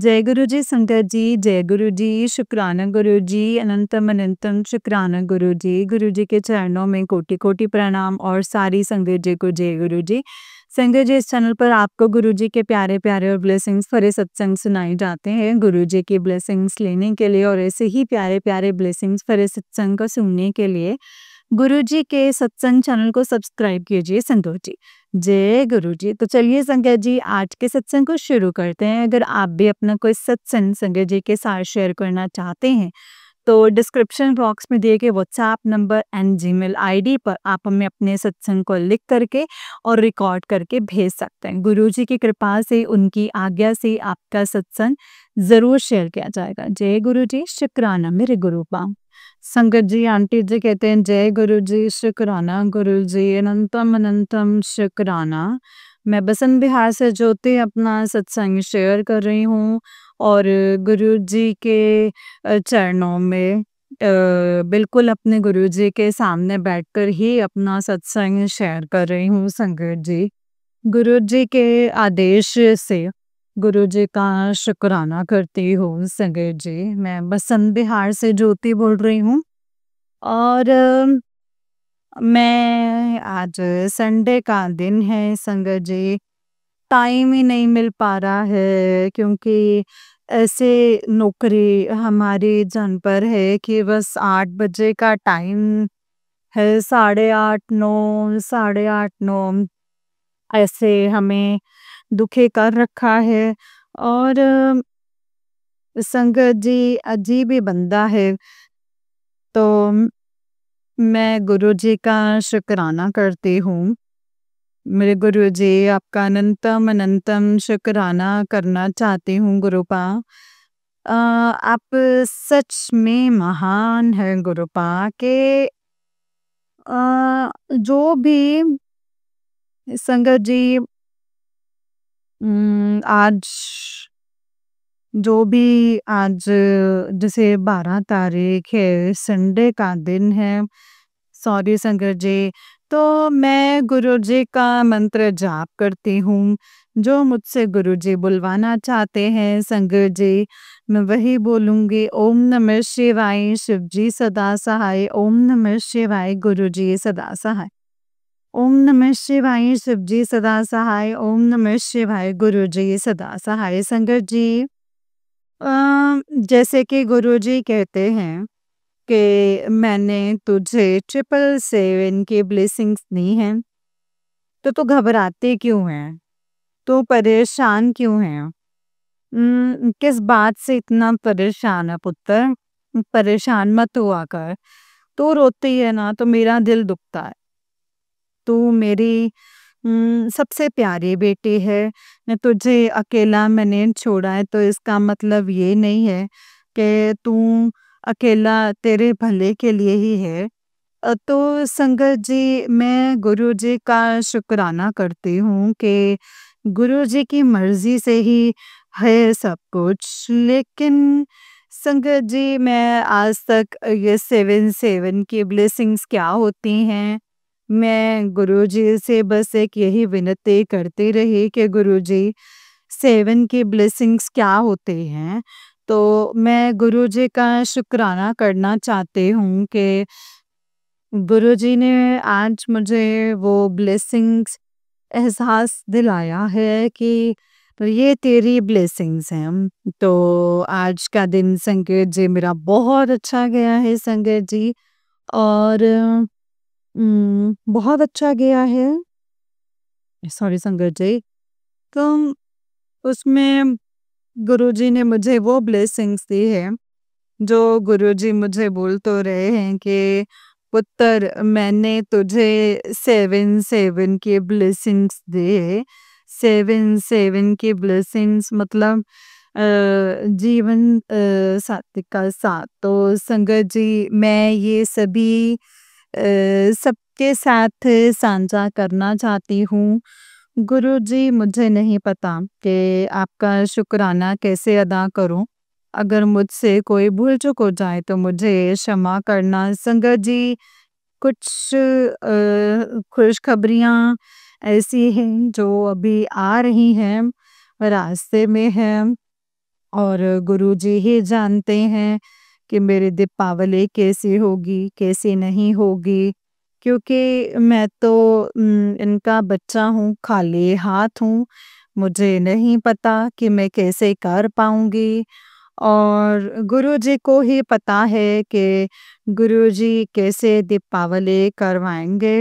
जय गुरु जी संगत जी, जय गुरु जी, शुक्राना गुरु जी, अनंतम अनंतम शुक्राना गुरु जी। गुरु जी के चरणों में कोटि कोटि प्रणाम और सारी संगत जी को जय गुरु जी। संगत जी, इस चैनल पर आपको गुरु जी के प्यारे प्यारे और ब्लेसिंग्स भरे सत्संग सुनाए जाते हैं। गुरु जी की ब्लेसिंग्स लेने के लिए और ऐसे ही प्यारे प्यारे ब्लेसिंग्स भरे सत्संग को सुनने के लिए गुरु जी के सत्संग चैनल को सब्सक्राइब कीजिए संतोष जी। जय गुरु जी। तो चलिए संगत जी, आज के सत्संग को शुरू करते हैं। अगर आप भी अपना कोई सत्संग संगत जी के साथ शेयर करना चाहते हैं तो डिस्क्रिप्शन बॉक्स में दिए गए WhatsApp number and Gmail ID पर आप हमें अपने सत्संग को लिख करके और रिकॉर्ड करके भेज सकते हैं। गुरु जी की कृपा से, उनकी आज्ञा से आपका सत्संग जरूर शेयर किया जाएगा। जय गुरु जी, शुक्राना मेरे गुरु पाम। संगत जी, आंटी जी कहते हैं जय गुरु जी, शुक्राना गुरु जी, अनंतम अनंतम शुक्राना। मैं बसंत बिहार से ज्योति अपना सत्संग शेयर कर रही हूँ और गुरु जी के चरणों में बिल्कुल अपने गुरु जी के सामने बैठकर ही अपना सत्संग शेयर कर रही हूँ संगत जी। गुरु जी के आदेश से गुरु जी का शुक्राना करती हूँ संगत जी। मैं बसंत बिहार से ज्योति बोल रही हूँ और मैं आज संडे का दिन है संगत जी। टाइम ही नहीं मिल पा रहा है क्योंकि ऐसे नौकरी हमारी जन पर है कि बस 8 बजे का टाइम है, 8:30 9 8:30 9 ऐसे हमें दुखी कर रखा है। और संगत जी अजीब ही बंदा है। तो मैं गुरु जी का शुक्राना करती हूँ। मेरे गुरु जी, आपका अनंतम अनंतम शुक्राना करना चाहती हूँ गुरुपा। आप सच में महान है गुरुपा के जो भी संगत जी आज जो भी आज जैसे 12 तारीख है, संडे का दिन है। सॉरी संगत जी। तो मैं गुरु जी का मंत्र जाप करती हूँ। जो मुझसे गुरु जी बुलवाना चाहते हैं संगत जी, मैं वही बोलूँगी। ओम नमः शिवाय, शिव जी सदा सहाय। ओम नमः शिवाय, गुरु जी सदा सहाय। ओम नमः शिवाय, शिव जी सदा सहाय। ओम नमः शिवाय, गुरु जी सदा सहाय। संगत जी, जैसे कि गुरु जी कहते हैं कि मैंने तुझे 777 की ब्लेसिंग्स दी हैं, तो तू घबराते क्यों है? तू परेशान क्यों है? किस बात से इतना परेशान है पुत्र? परेशान मत हुआ कर। तू रोती है ना तो मेरा दिल दुखता है। तू मेरी सबसे प्यारी बेटी है। मैं तुझे अकेला मैंने छोड़ा है तो इसका मतलब ये नहीं है कि तू अकेला तेरे भले के लिए ही है। तो संगत जी, मैं गुरु जी का शुक्राना करती हूँ कि गुरु जी की मर्जी से ही है सब कुछ। लेकिन संगत जी, मैं आज तक ये 7 की ब्लेसिंग्स क्या होती हैं, मैं गुरुजी से बस एक यही विनती करती रही कि गुरुजी 7 की ब्लेसिंग्स क्या होते हैं। तो मैं गुरुजी का शुक्राना करना चाहती हूँ कि गुरुजी ने आज मुझे वो ब्लेसिंग्स एहसास दिलाया है कि ये तेरी ब्लेसिंग्स हैं। तो आज का दिन संगत जी मेरा बहुत अच्छा गया है संगत जी। और बहुत अच्छा गया है। सॉरी संगत जी। तो उसमें गुरुजी ने मुझे वो ब्लेसिंग्स दी है जो गुरुजी मुझे बोल तो रहे हैं कि पुत्र, मैंने तुझे 7 की ब्लेसिंग्स दी। 7 की ब्लेसिंग्स मतलब जीवन साथी का साथ। तो संगत जी, मैं ये सभी सबके साथ साझा करना चाहती हूँ। गुरुजी, मुझे नहीं पता कि आपका शुक्राना कैसे अदा करूँ। अगर मुझसे कोई भूल चूक हो जाए तो मुझे क्षमा करना। संगत जी, कुछ खुशखबरियाँ ऐसी हैं जो अभी आ रही हैं, रास्ते में हैं। और गुरुजी ही जानते हैं कि मेरी दीपावली कैसी होगी, कैसी नहीं होगी। क्योंकि मैं तो इनका बच्चा हूँ, खाली हाथ हूँ। मुझे नहीं पता कि मैं कैसे कर पाऊँगी और गुरुजी को ही पता है कि गुरुजी कैसे दीपावली करवाएँगे।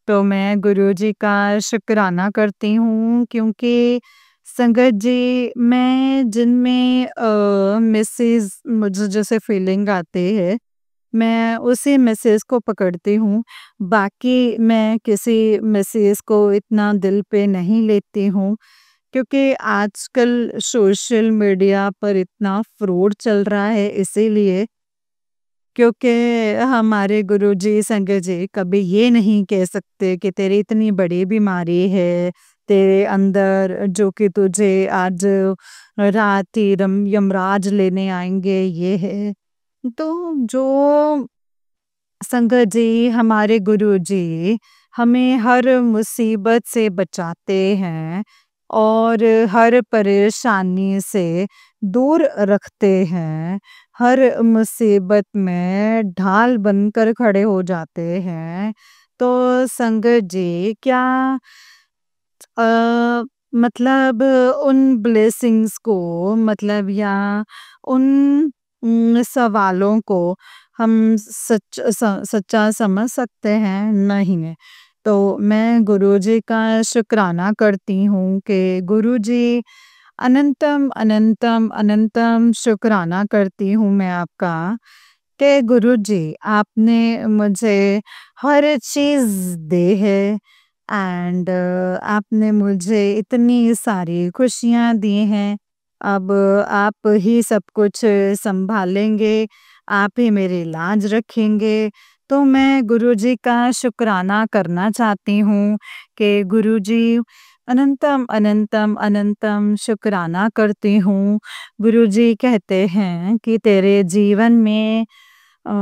तो मैं गुरुजी का शुक्राना करती हूँ क्योंकि संगत जी मैं जिनमें मिसेस मुझे जैसे फीलिंग आती है, मैं उसी मिसेस को पकड़ती हूँ। बाकी मैं किसी मिसेस को इतना दिल पे नहीं लेती हूँ क्योंकि आजकल सोशल मीडिया पर इतना फ्रॉड चल रहा है इसीलिए। क्योंकि हमारे गुरुजी संगत जी कभी ये नहीं कह सकते कि तेरी इतनी बड़ी बीमारी है, तेरे अंदर जो कि तुझे आज रात ही यमराज लेने आएँगे, ये है। तो जो संगत जी, हमारे गुरुजी हमें हर मुसीबत से बचाते हैं और हर परेशानी से दूर रखते हैं। हर मुसीबत में ढाल बनकर खड़े हो जाते हैं। तो संगत जी क्या अ, मतलब उन ब्लेसिंग्स को मतलब या उन सवालों को हम सच्चा समझ सकते हैं? नहीं। तो मैं गुरुजी का शुक्राना करती हूँ कि गुरुजी अनंतम, अनंतम, अनंतम शुक्राना करती हूँ मैं आपका कि गुरुजी आपने मुझे हर चीज़ दी है एंड आपने मुझे इतनी सारी खुशियाँ दी हैं। अब आप ही सब कुछ सँभालेंगे, आप ही मेरी लाज रखेंगे। तो मैं गुरुजी का शुक्राना करना चाहती हूँ कि गुरुजी अनंतम, अनंतम, अनंतम शुक्राना करती हूँ। गुरुजी कहते हैं कि तेरे जीवन में अ,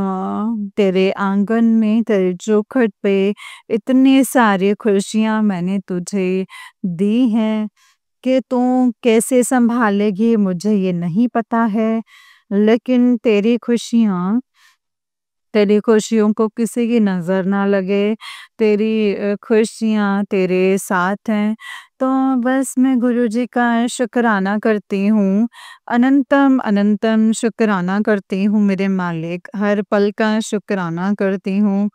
तेरे आंगन में, तेरे चौखट पे इतनी सारी खुशियाँ मैंने तुझे दी हैं कि तू कैसे सँभालेगी मुझे ये नहीं पता है। लेकिन तेरी खुशियों को किसी की नज़र ना लगे, तेरी खुशियाँ तेरे साथ हैं। तो बस मैं गुरुजी का शुक्राना करती हूँ, अनंतम अनंतम शुक्राना करती हूँ मेरे मालिक, हर पल का शुक्राना करती हूँ,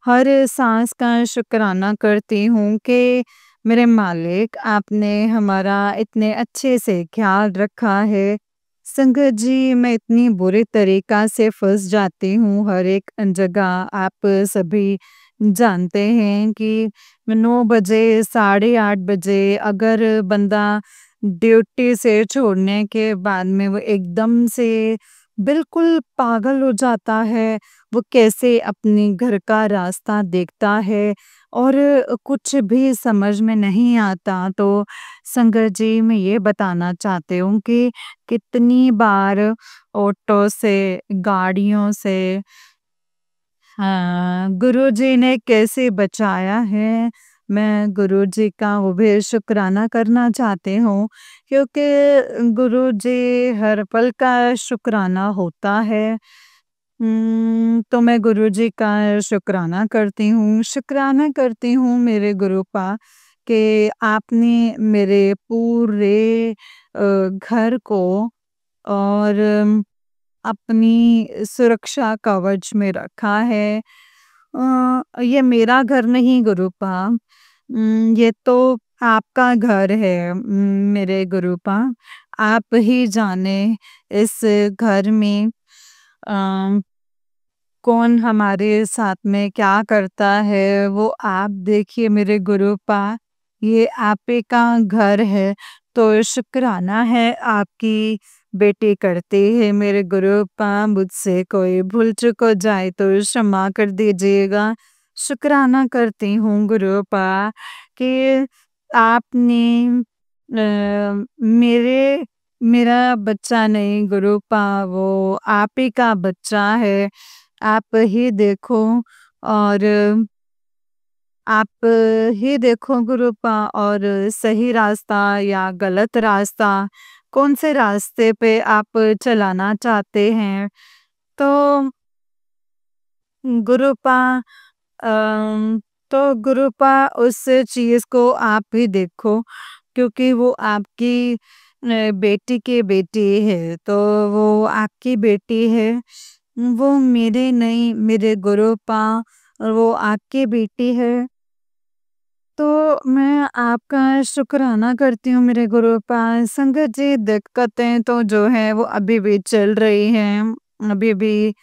हर साँस का शुक्राना करती हूँ कि मेरे मालिक आपने हमारा इतने अच्छे से ख़्याल रखा है। संगत जी, मैं इतनी बुरी तरीक़ा से फँस जाती हूँ हर एक जगह। आप सभी जानते हैं कि 9 बजे, साढ़े 8 बजे अगर बंदा ड्यूटी से छोड़ने के बाद में वो एकदम से बिल्कुल पागल हो जाता है। वो कैसे अपने घर का रास्ता देखता है और कुछ भी समझ में नहीं आता। तो संगत जी, मैं ये बताना चाहती हूँ कि कितनी बार ऑटो से, गाड़ियों से हाँ, गुरुजी ने कैसे बचाया है, मैं गुरुजी का वो भी शुक्राना करना चाहती हूँ क्योंकि गुरुजी हर पल का शुक्राना होता है। तो मैं गुरुजी का शुक्राना करती हूँ मेरे गुरु का कि आपने मेरे पूरे घर को और अपनी सुरक्षा कवच में रखा है। ये मेरा घर नहीं गुरुपा, ये तो आपका घर है मेरे गुरुपा। आप ही जाने इस घर में अ, कौन हमारे साथ में क्या करता है वो आप देखिए मेरे गुरुपा। ये आप ही का घर है तो शुक्राना है आपकी बेटी करती है मेरे गुरुपा। मुझसे कोई भूल चूक हो जाए तो क्षमा कर दीजिएगा। शुक्राना करती हूँ गुरुपा कि आपने मेरा बच्चा नहीं गुरुपा, वो आप ही का बच्चा है। आप ही देखो और आप ही देखो गुरुपा और सही रास्ता या गलत रास्ता कौन से रास्ते पे आप चलाना चाहते हैं। तो गुरुपा अम, तो गुरुपा उस चीज़ को आप भी देखो, क्योंकि वो आपकी बेटी की बेटी है, तो वो आपकी बेटी है, वो मेरे नहीं, मेरे गुरुपा, वो आपकी बेटी है। तो मैं आपका शुक्राना करती हूँ मेरे गुरुपा। संगत जी, दिक्कतें तो जो है वो अभी भी चल रही हैं, अभी भी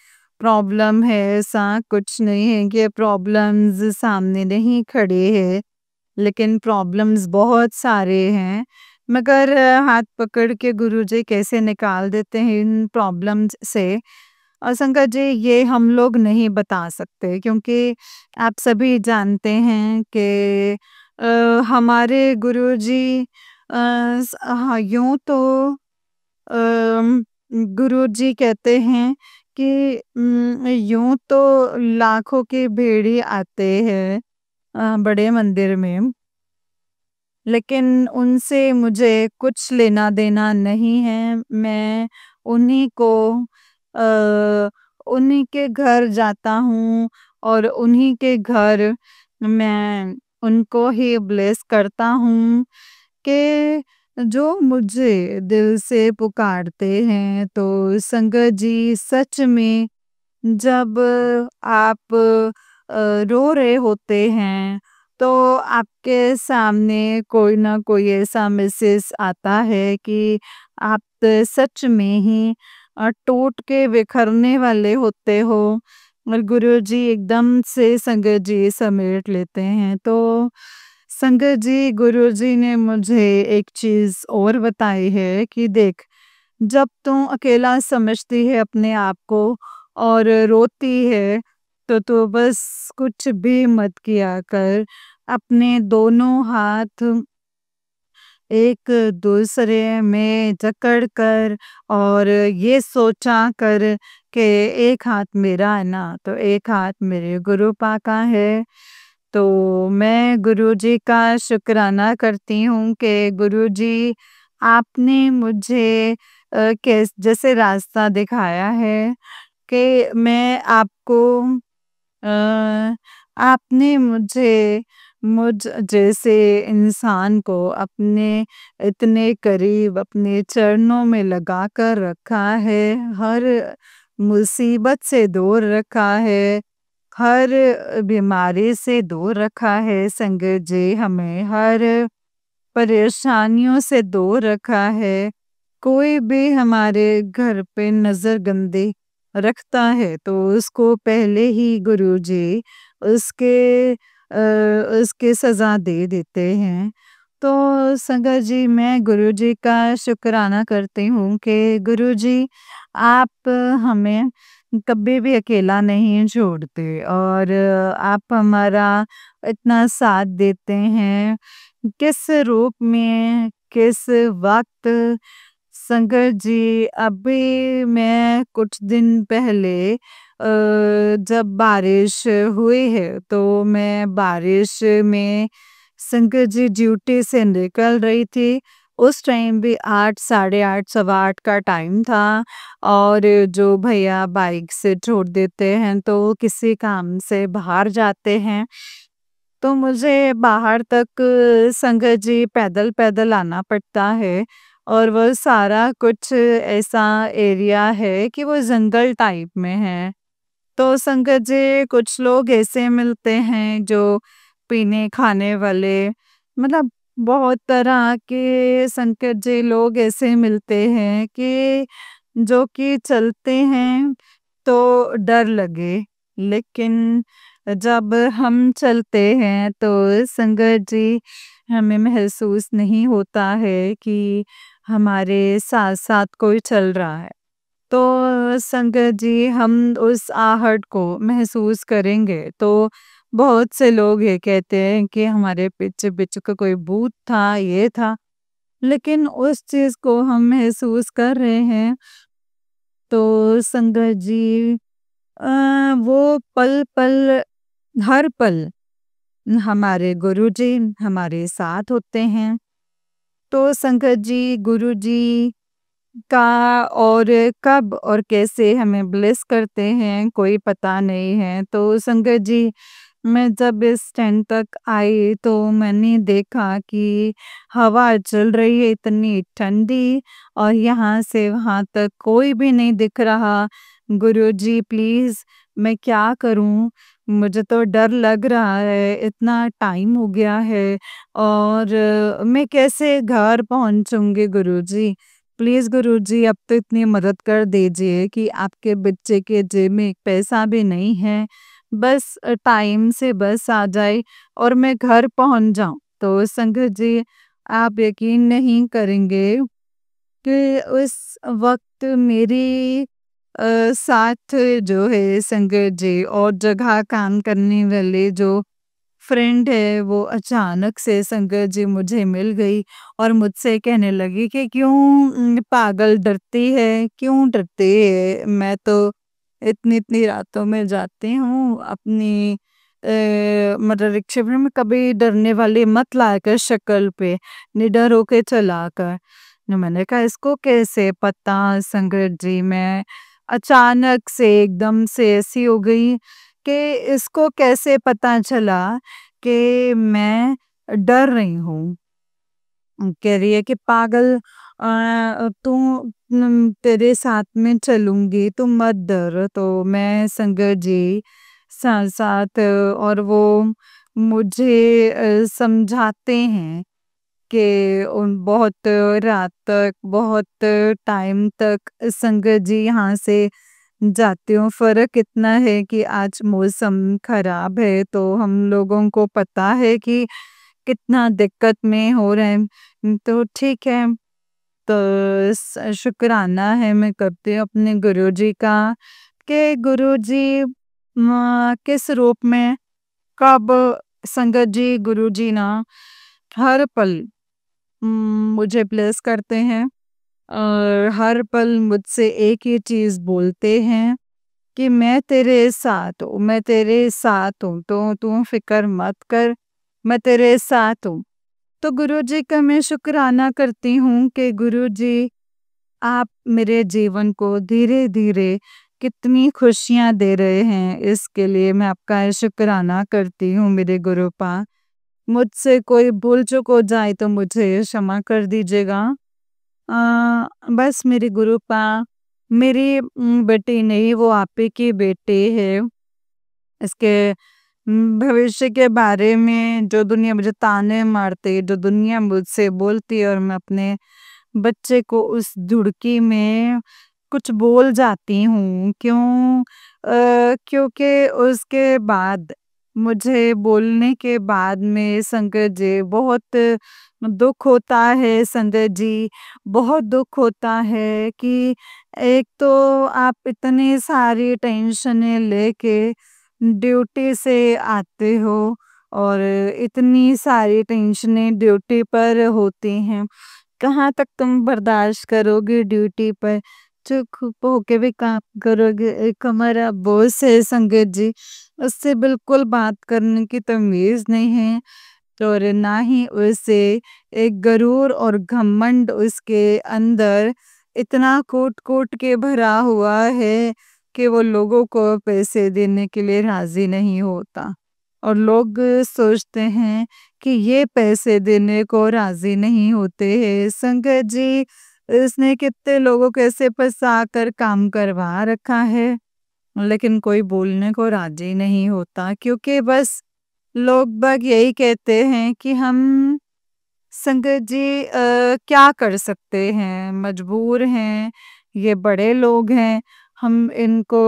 प्रॉब्लम है, ऐसा कुछ नहीं है कि प्रॉब्लम्स सामने नहीं खड़े हैं, लेकिन प्रॉब्लम्स बहुत सारे हैं। मगर हाथ पकड़ के गुरुजी कैसे निकाल देते हैं इन प्रॉब्लम्स से, और संगत जी ये हम लोग नहीं बता सकते, क्योंकि आप सभी जानते हैं कि हमारे गुरुजी हाँ, यूँ तो अम, गुरुजी कहते हैं कि यूँ तो लाखों के भेड़ी आते हैं बड़े मंदिर में, लेकिन उनसे मुझे कुछ लेना-देना नहीं है। मैं उन्हीं को अ, उन्हीं के घर जाता हूँ, और उन्हीं के घर मैं उनको ही ब्लेस करता हूँ कि जो मुझे दिल से पुकारते हैं। तो संगत जी, सच में जब आप रो रहे होते हैं, तो आपके सामने कोई ना कोई ऐसा मैसेज आता है कि आप सच में ही टूट के बिखरने वाले होते हो, और गुरुजी एकदम से संगत जी समेट लेते हैं। तो संगत जी, गुरुजी ने मुझे एक चीज़ और बताई है कि देख, जब तू अकेला समझती है अपने आप को और रोती है, तो तू बस कुछ भी मत किया कर। अपने दोनों हाथ एक दूसरे में जकड़ कर, और ये सोचा कर कि एक हाथ मेरा है ना, तो एक हाथ मेरे गुरुपा का है। तो मैं गुरुजी का शुक्राना करती हूँ कि गुरुजी, आपने मुझे कैस जैसे रास्ता दिखाया है कि मैं आपको आपने मुझे मुझ जैसे इंसान को अपने इतने करीब अपने चरणों में लगा कर रखा है, हर मुसीबत से दूर रखा है, हर बीमारी से दूर रखा है संगत जी, हमें हर परेशानियों से दूर रखा है। कोई भी हमारे घर पे नज़र गंदी रखता है, तो उसको पहले ही गुरुजी उसके उसकी सज़ा दे देते हैं। तो संगत जी, मैं गुरुजी का शुक्राना करती हूँ कि गुरुजी, आप हमें कभी भी अकेला नहीं छोड़ते, और आप हमारा इतना साथ देते हैं। किस रूप में, किस वक़्त, संगत जी, अभी मैं कुछ दिन पहले जब बारिश हुई है, तो मैं बारिश में संगत जी ड्यूटी से निकल रही थी। उस टाइम भी 8, साढ़े 8, सवा 8 का टाइम था, और जो भैया बाइक से छोड़ देते हैं, तो वो किसी काम से बाहर जाते हैं। तो मुझे बाहर तक संगत जी पैदल-पैदल आना पड़ता है, और वो सारा कुछ ऐसा एरिया है कि वो जंगल टाइप में है। तो संगत जी, कुछ लोग ऐसे मिलते हैं जो पीने-खाने वाले, मतलब बहुत तरह के संकट जी लोग ऐसे मिलते हैं कि जो कि चलते हैं तो डर लगे, लेकिन जब हम चलते हैं तो संगत जी, हमें महसूस नहीं होता है कि हमारे साथ-साथ कोई चल रहा है। तो संगत जी, हम उस आहट को महसूस करेंगे तो बहुत से लोग ये कहते हैं कि हमारे पीछे-पीछे का कोई भूत था, ये था। लेकिन उस चीज़ को हम महसूस कर रहे हैं, तो संगत जी, वो पल-पल, हर पल हमारे गुरुजी हमारे साथ होते हैं। तो संगत जी, गुरुजी का और कब और कैसे हमें ब्लेस करते हैं कोई पता नहीं है। तो संगत जी, मैं जब इस स्टैंड तक आई तो मैंने देखा कि हवा चल रही है इतनी ठंडी और यहाँ से वहाँ तक कोई भी नहीं दिख रहा। गुरुजी प्लीज़, मैं क्या करूँ? मुझे तो डर लग रहा है, इतना टाइम हो गया है और मैं कैसे घर पहुँचूँगी गुरुजी? प्लीज़ गुरुजी, अब तो इतनी मदद कर दीजिए कि आपके बच्चे के जेब में एक पैसा भी नहीं है। बस टाइम से बस आ जाए और मैं घर पहुँच जाऊँ। तो संगत जी, आप यकीन नहीं करेंगे कि उस वक़्त मेरी साथ जो है संगत जी और जगह काम करने वाले जो फ्रेंड है वो अचानक से संगत जी मुझे मिल गई और मुझसे कहने लगी कि क्यों पागल डरती है, क्यों डरती है? मैं तो इतनी-इतनी रातों में जाती हूँ अपनी मतलब रिक्शे में कभी डरने वाली मत लाया कर शक्ल पे, निडर होके चला कर। न मैंने कहा इसको कैसे पता संगत जी? मैं अचानक से एकदम से ऐसी हो गई कि इसको कैसे पता चला कि मैं डर रही हूँ। कह रही है कि पागल, तू तेरे साथ में चलूँगी, तू मत डर। तो मैं संगत जी साथ-साथ और वो मुझे समझाते हैं कि उन बहुत रात तक, बहुत टाइम तक संगत जी यहाँ से जाती हूँ। फ़र्क इतना है कि आज मौसम खराब है तो हम लोगों को पता है कि कितना दिक्कत में हो रहे हैं। तो ठीक है, तो शुक्राना है मैं करती हूँ अपने गुरुजी का कि गुरुजी किस रूप में कब संगत जी गुरुजी ना हर पल मुझे ब्लेस करते हैं और हर पल मुझसे एक ही चीज़ बोलते हैं कि मैं तेरे साथ हूँ, मैं तेरे साथ हूँ, तो तू फ़िक्र मत कर, मैं तेरे साथ हूँ। तो गुरुजी का मैं शुक्राना करती हूँ कि गुरुजी, आप मेरे जीवन को धीरे-धीरे कितनी खुशियाँ दे रहे हैं, इसके लिए मैं आपका शुक्राना करती हूँ मेरे गुरुपा। मुझसे कोई भूल-चूक हो जाए तो मुझे क्षमा कर दीजिएगा। बस मेरे गुरुपा, मेरी बेटी नहीं, वो आप ही की बेटी है। इसके भविष्य के बारे में जो दुनिया मुझे ताने मारती है, जो दुनिया मुझसे बोलती है और मैं अपने बच्चे को उस धुड़की में कुछ बोल जाती हूँ। क्यों? क्योंकि उसके बाद मुझे बोलने के बाद में संगत जी बहुत दुःख होता है संगत जी, बहुत दुःख होता है कि एक तो आप इतनी सारी टेंशनें लेके ड्यूटी से आते हो और इतनी सारी टेंशनें ड्यूटी पर होती हैं। कहाँ तक तुम बर्दाश्त करोगे ड्यूटी पर? चुप होके भी काम करोगे? एक हमारा बॉस है संगत जी, उससे बिल्कुल बात करने की तमीज़ नहीं है और ना ही उसे एक गरूर और घमंड उसके अंदर इतना कूट-कूट के भरा हुआ है कि वो लोगों को पैसे देने के लिए राज़ी नहीं होता। और लोग सोचते हैं कि ये पैसे देने को राज़ी नहीं होते हैं। संगत जी, इसने कितने लोगों को ऐसे फँसा कर काम करवा रखा है, लेकिन कोई बोलने को राज़ी नहीं होता क्योंकि बस लोग बाग यही कहते हैं कि हम संगत जी क्या कर सकते हैं, मजबूर हैं, ये बड़े लोग हैं, हम इनको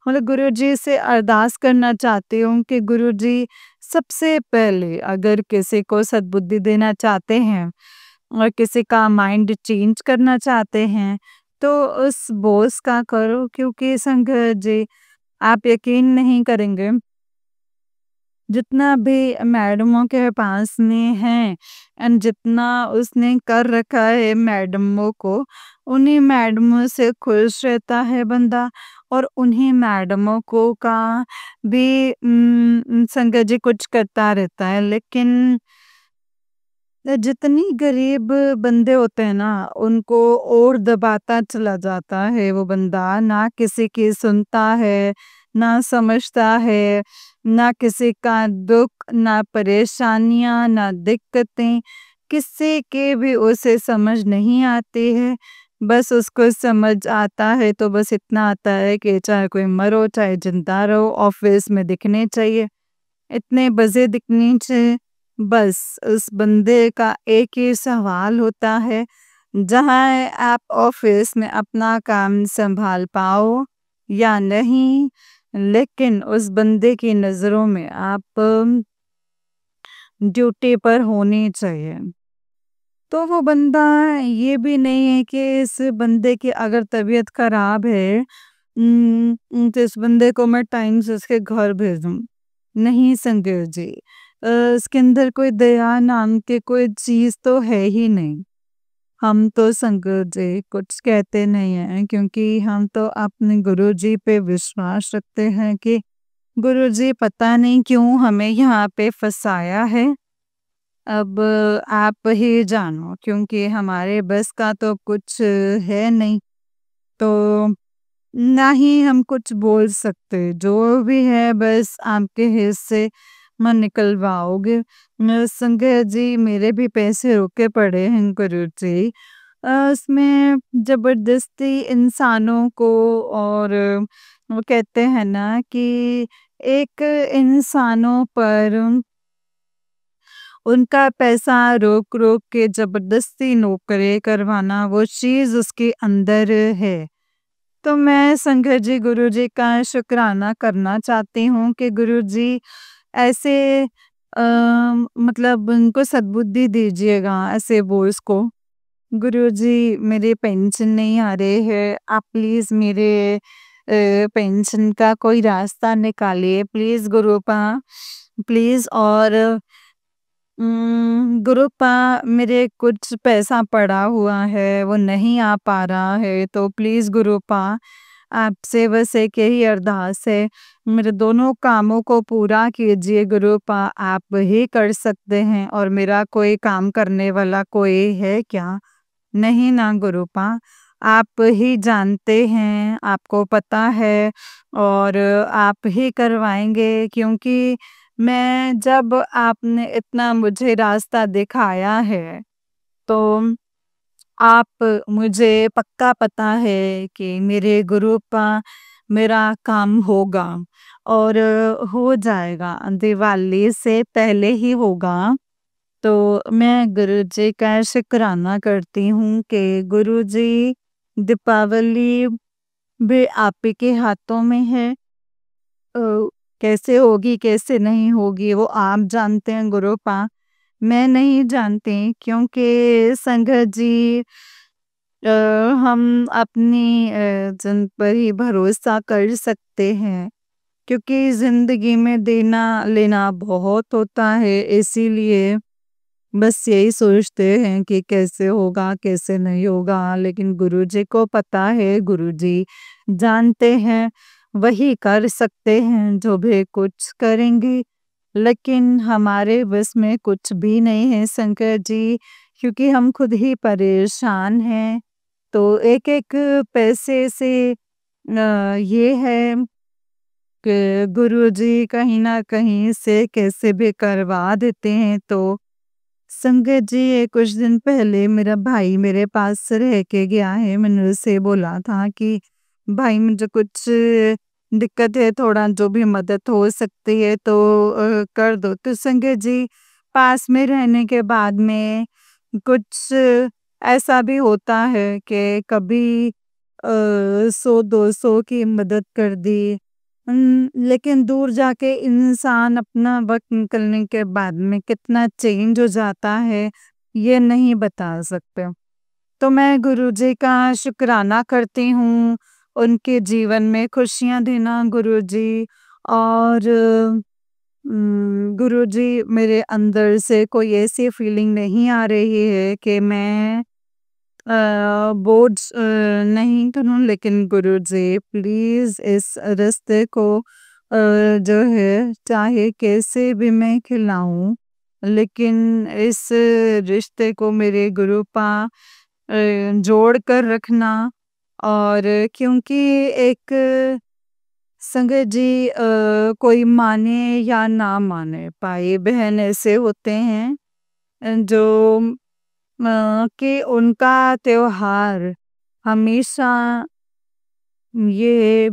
मतलब गुरुजी से अरदास करना चाहती हूँ कि गुरुजी, सबसे पहले अगर किसी को सद्बुद्धि देना चाहते हैं और किसी का माइंड चेंज करना चाहते हैं, तो उस बॉस का करो क्योंकि संगत जी, आप यकीन नहीं करेंगे, जितना भी मैडमों के पास में है एंड जितना उसने कर रखा है मैडमों को, उन्हीं मैडमों से खुश रहता है बंदा और उन्हीं मैडमों को का भी संगत जी कुछ करता रहता है। लेकिन जितनी गरीब बंदे होते हैं ना, उनको और दबाता चला जाता है वो बंदा, ना किसी की सुनता है, ना समझता है, ना किसी का दुख, ना परेशानियाँ, ना दिक्कतें, किसी के भी उसे समझ नहीं आती है। बस उसको समझ आता है तो बस इतना आता है कि चाहे कोई मरो, चाहे जिंदा रहो, ऑफिस में दिखने चाहिए, इतने बजे दिखनी चाहिए। बस उस बंदे का एक ही सवाल होता है, जहाँ आप ऑफिस में अपना काम संभाल पाओ या नहीं, लेकिन उस बंदे की नज़रों में आप ड्यूटी पर होनी चाहिए। तो वो बंदा, ये भी नहीं है कि इस बंदे की अगर तबीयत खराब है, तो इस बंदे को मैं टाइम से उसके घर भेजूं। नहीं संजय जी, इसके अंदर कोई दया नाम के कोई चीज तो है ही नहीं। हम तो संजय जी कुछ कहते नहीं हैं, क्योंकि हम तो अपने गुरु जी पे विश्वास रखते हैं कि गुरु जी पता नहीं क्यों हमें यहाँ पे फंसाया है। अब आप ही जानो, क्योंकि हमारे बस का तो कुछ है नहीं, तो ना ही हम कुछ बोल सकते, जो भी है बस आपके हिस्से में निकलवाओगे। संजय जी, मेरे भी पैसे रुके पड़े हैं गुरु जी, उसमें जबरदस्ती इंसानों को, और वो कहते हैं ना कि एक इंसानों पर उनका पैसा रोक-रोक के ज़बरदस्ती नौकरी करवाना, वो चीज़ उसके अंदर है। तो मैं संघ जी गुरुजी का शुक्राना करना चाहती हूँ कि गुरुजी ऐसे मतलब उनको सद्बुद्धि दीजिएगा ऐसे बॉस को। गुरुजी, मेरे पेंशन नहीं आ रहे हैं, आप प्लीज़ मेरे पेंशन का कोई रास्ता निकालिए प्लीज़ गुरुपा, प्लीज़। और गुरुपा, मेरे कुछ पैसा पड़ा हुआ है, वो नहीं आ पा रहा है, तो प्लीज़ गुरुपा, आपसे बस एक यही अरदास है, मेरे दोनों कामों को पूरा कीजिए गुरुपा, आप ही कर सकते हैं और मेरा कोई काम करने वाला कोई है क्या? नहीं ना गुरुपा, आप ही जानते हैं, आपको पता है, और आप ही करवाएँगे, क्योंकि मैं जब आपने इतना मुझे रास्ता दिखाया है, तो आप मुझे पक्का पता है कि मेरे गुरुपा मेरा काम होगा, और हो जाएगा, दिवाली से पहले ही होगा। तो मैं गुरुजी का शुक्राना करती हूँ कि गुरुजी, दीपावली भी आप ही के हाथों में है। अ, कैसे होगी कैसे नहीं होगी वो आप जानते हैं गुरुपा, मैं नहीं जानती, क्योंकि संगत जी, अ, हम अपनी जिन पर ही भरोसा कर सकते हैं, क्योंकि ज़िंदगी में देना लेना बहुत होता है, इसीलिए बस यही सोचते हैं कि कैसे होगा, कैसे नहीं होगा, लेकिन गुरुजी को पता है, गुरुजी जानते हैं, वही कर सकते हैं जो भी कुछ करेंगे। लेकिन हमारे बस में कुछ भी नहीं है शंकर जी, क्योंकि हम खुद ही परेशान हैं। तो एक-एक पैसे से ये है कि गुरुजी कहीं न कहीं से कैसे भी करवा देते हैं। तो संगत जी, ये कुछ दिन पहले मेरा भाई मेरे पास रह के गया है। मैंने उससे बोला था कि भाई मुझे कुछ दिक्कत है, थोड़ा जो भी मदद हो सकती है तो कर दो। तो संगत जी, पास में रहने के बाद में कुछ ऐसा भी होता है कि कभी 100-200 की मदद कर दी। लेकिन दूर जाके इंसान अपना वक़्त निकलने के बाद में कितना चेंज हो जाता है, ये नहीं बता सकते। तो मैं गुरुजी का शुक्राना करती हूँ, उनके जीवन में खुशियाँ देना गुरुजी। और गुरुजी, मेरे अंदर से कोई ऐसी फीलिंग नहीं आ रही है कि मैं बोझ नहीं करूँ, लेकिन गुरुजी प्लीज़ इस रास्ते को जो है चाहे कैसे भी मैं खिलाऊँ, लेकिन इस रिश्ते को मेरे गुरुपा जोड़ कर रखना। और क्योंकि एक संगत जी कोई माने या ना माने, भाई बहन ऐसे होते हैं जो कि उनका त्योहार हमेशा ये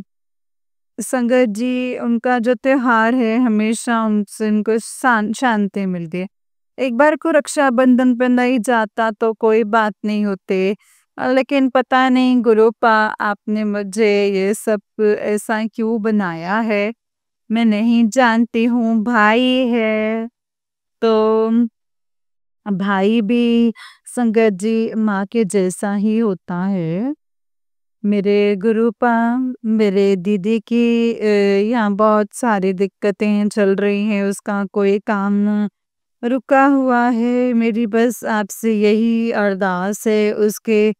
संगत जी उनका जो त्योहार है हमेशा उनसे उनको शांति मिलती है। एक बार को रक्षाबंधन पे नहीं जाता तो कोई बात नहीं होते, लेकिन पता नहीं गुरुपा आपने मुझे ये सब ऐसा क्यों बनाया है, मैं नहीं जानती हूँ। भाई है तो भाई भी संगत जी माँ के जैसा ही होता है। मेरे गुरुपा मेरे दीदी की यहाँ बहुत सारी दिक्कतें चल रही हैं, उसका कोई काम रुका हुआ है। मेरी बस आपसे यही अरदास है, उसके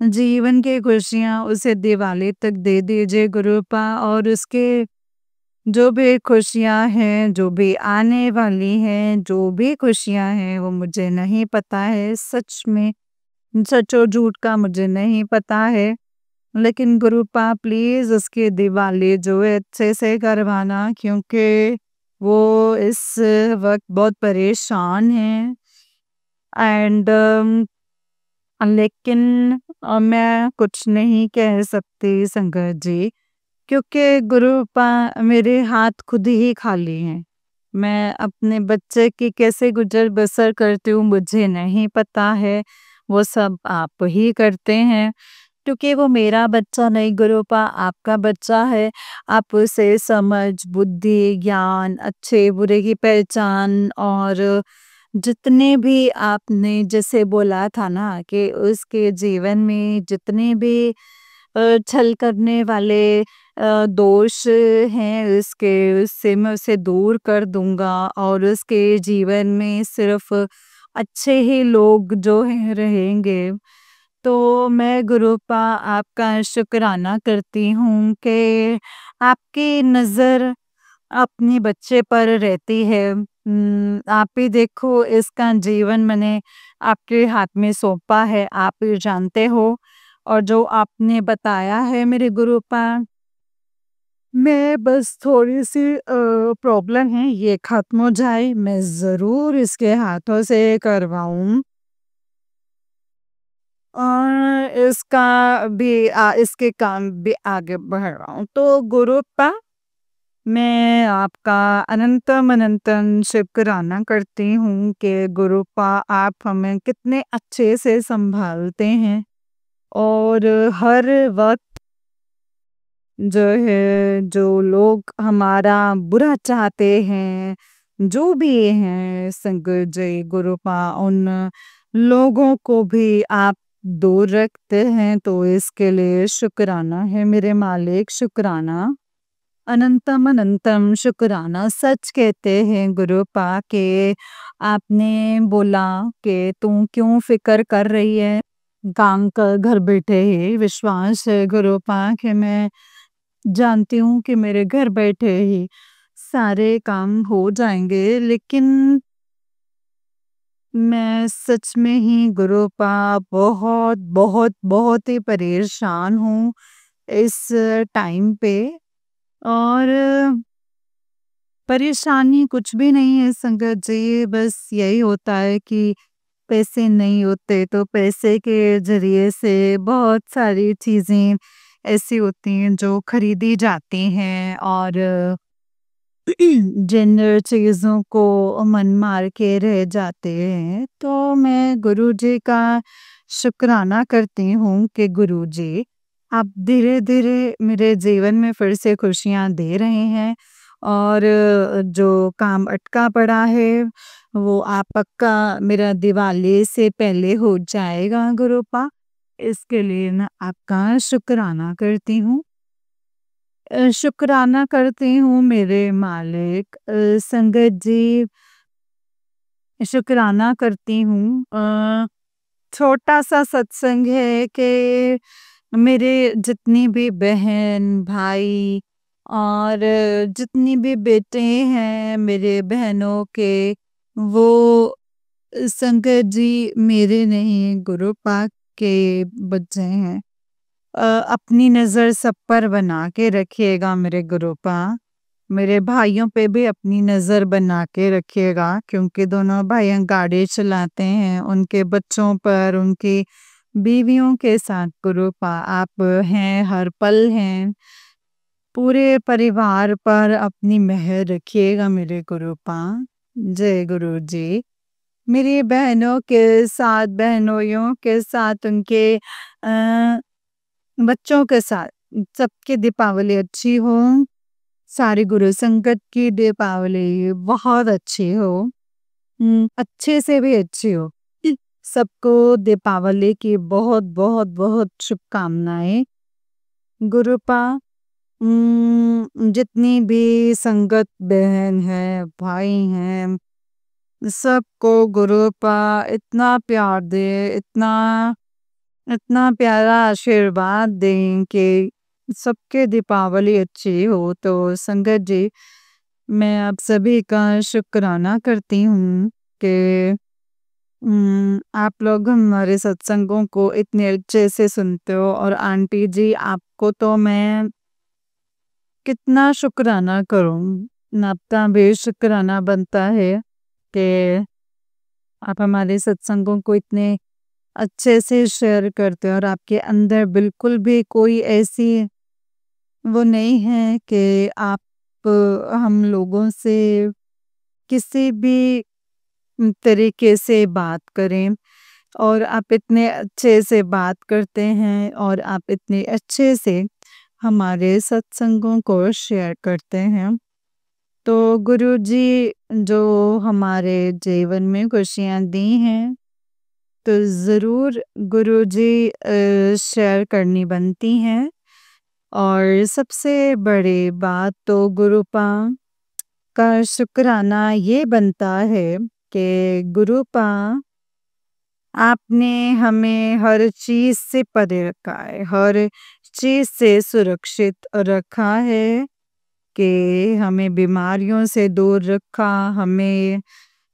जीवन की खुशियाँ उसे दिवाली तक दे दीजिए गुरुपा। और उसके जो भी खुशियाँ हैं, जो भी आने वाली हैं, जो भी खुशियाँ हैं वो मुझे नहीं पता है, सच में सच और झूठ का मुझे नहीं पता है। लेकिन गुरुपा प्लीज़ उसकी दिवाली जो है अच्छे से करवाना, क्योंकि वो इस वक़्त बहुत परेशान है। एंड लेकिन मैं कुछ नहीं कह सकती संगत जी, क्योंकि गुरुपा मेरे हाथ खुद ही खाली हैं। मैं अपने बच्चे की कैसे गुजर बसर करती हूँ मुझे नहीं पता है, वो सब आप ही करते हैं। क्योंकि वो मेरा बच्चा नहीं गुरुपा आपका बच्चा है। आप उसे समझ, बुद्धि, ज्ञान, अच्छे बुरे की पहचान और जितने भी आपने जैसे बोला था ना कि उसके जीवन में जितने भी छल करने वाले दोष हैं उसके, उससे मैं उसे दूर कर दूँगा और उसके जीवन में सिर्फ़ अच्छे ही लोग जो हैं रहेंगे। तो मैं गुरुपा आपका शुक्राना करती हूँ कि आपकी नज़र अपने बच्चे पर रहती है। आप ही देखो इसका जीवन मैंने आपके हाथ में सौंपा है, आप ही जानते हो। और जो आपने बताया है मेरे गुरुपा, मैं बस थोड़ी-सी प्रॉब्लम है ये ख़त्म हो जाए, मैं ज़रूर इसके हाथों से करवाऊँ। और इसके काम भी आगे बढ़ाऊँ। तो गुरुपा मैं आपका अनंतम अनंतम शुक्राना करती हूँ कि गुरुपा आप हमें कितने अच्छे से सँभालते हैं और हर वक़्त जो है, जो लोग हमारा बुरा चाहते हैं, जो भी हैं संगत जी गुरुपा उन लोगों को भी आप दूर रखते हैं, तो इसके लिए शुक्राना है मेरे मालिक, शुक्राना। अनंतम अनंतम शुक्राना। सच कहते हैं गुरुपा के आपने बोला कि तू क्यों फिक्र कर रही है, काम कर घर बैठे ही। विश्वास है गुरुपा कि मैं जानती हूँ कि मेरे घर बैठे ही सारे काम हो जाएंगे, लेकिन मैं सच में ही गुरुपा बहुत बहुत बहुत ही परेशान हूँ इस टाइम पे। और परेशानी कुछ भी नहीं है संगत जी, बस यही होता है कि पैसे नहीं होते तो पैसे के ज़रिए से बहुत सारी चीज़ें ऐसी होती हैं जो खरीदी जाती हैं और जिन चीज़ों को मन मार के रह जाते हैं। तो मैं गुरुजी का शुक्राना करती हूँ कि गुरुजी आप धीरे-धीरे मेरे जीवन में फिर से खुशियाँ दे रहे हैं और जो काम अटका पड़ा है वो आप पक्का मेरा दिवाली से पहले हो जाएगा गुरुपा। इसके लिए मैं आपका शुक्राना करती हूँ। शुक्राना करती हूँ मेरे मालिक। संगत जी शुक्राना करती हूँ। छोटा-सा सत्संग है कि मेरे जितनी भी बहन, भाई और जितनी भी बेटे हैं मेरे बहनों के, वो संगत जी मेरे नहीं गुरु पाक के बच्चे हैं। अपनी नज़र सब पर बना के रखिएगा मेरे गुरु पाक। मेरे भाइयों पे भी अपनी नज़र बना के रखिएगा क्योंकि दोनों भाई गाड़ी चलाते हैं। उनके बच्चों पर, उनकी बीवियों के साथ गुरु पाक आप हैं, हर पल हैं। पूरे परिवार पर अपनी मेहर रखिएगा मेरे गुरु पाक। जय गुरु जी। मेरी बहनों के साथ, बहनोइयों के साथ, उनके बच्चों के साथ सबकी दीपावली अच्छी हो। सारी गुरु संगत की दीपावली बहुत अच्छी हो। अच्छे से भी अच्छी हो। सबको दीपावली की बहुत बहुत बहुत शुभकामनाएं। गुरुपा जितनी भी संगत बहन है, भाई हैं, सबको गुरुपा इतना प्यार दे, इतना इतना प्यारा आशीर्वाद दें कि सबके दीपावली अच्छी हो। तो संगत जी, मैं आप सभी का शुक्राना करती हूँ कि आप लोग हमारे सत्संगों को इतने अच्छे से सुनते हो। और आंटी जी, आपको तो मैं कितना शुक्राना करूँ, आपका भी शुक्राना बनता है कि आप हमारे सत्संगों को इतने अच्छे से शेयर करते हो और आपके अंदर बिल्कुल भी कोई ऐसी वो नहीं है कि आप हम लोगों से किसी भी तरीके से बात करें। और आप इतने अच्छे से बात करते हैं और आप इतने अच्छे से हमारे सत्संगों को शेयर करते हैं। तो गुरुजी जो हमारे जीवन में खुशियाँ दी हैं, तो ज़रूर गुरुजी शेयर करनी बनती हैं। और सबसे बड़ी बात तो गुरुपा का शुक्राना ये बनता है कि गुरुपा आपने हमें हर चीज़ से परे रखा है, हर चीज़ से सुरक्षित रखा है कि हमें बीमारियों से दूर रखा, हमें